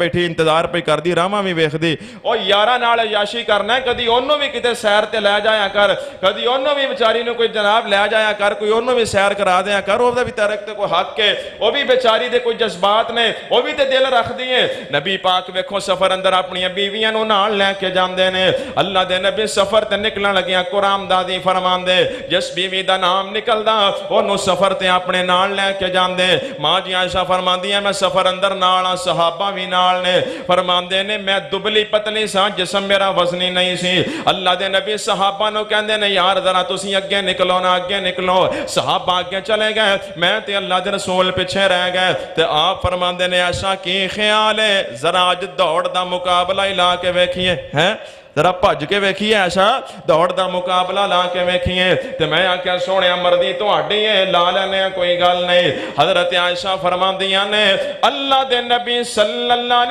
बैठी इंतजार पे करदी, रामा भी वेखदी। ओ यारा नाल अयाशी करना है, कदी ओनू भी किते सैर ते लै जाया कर, कदी ओनू भी बेचारी नूं कोई जनाब लै जाया कर, कोई ओनू भी सैर करा दिया कर। ओहदा भी तेरे ते कोई हक है, वह भी बेचारी दे कोई जज्बात ने, वह भी ते दिल रखदी है। नबी पाक वेखो सफर अंदर अपनी बीवियां नूं नाल लैके जांदे ने। अल्लाह दे नबी सफर ते निकलण लगिया कुरान दादी फरमांदे, जिस बीवी दा नाम निकलदा ओनू सफर ते अपने नाल लैके जांदे। मां जी आयशा फरमांदी, मैं सफर अंदर नाल आ, सहाबा भी नाल ने। फरमांदे ने मैं दुबली पतली सा, जिस्म मेरा वजनी नहीं सी। अल्लाह दे नबी सहाबा नूं कहंदे ने, यार जरा तुसीं अगे निकलो ना, अगे निकलो। सहाबा अगे चले गए, मैं ते अल्लाह दे रसूल पिछे रह गए। ते आप फरमांदे ने, आयशा की ख्याल है, जरा अज दौड़ दा मुकाबला ही ला के वेखिए, हैं जरा भज के वेखिए, ऐसा दौड़ का मुकाबला ला के वेखिए। तो मैं आख्या सोने मर्जी तुहाडी है, ला लैने कोई गल नहीं। हजरत आयशा फरमांदियां ने, अल्लाह दे नबी सल्लल्लाहु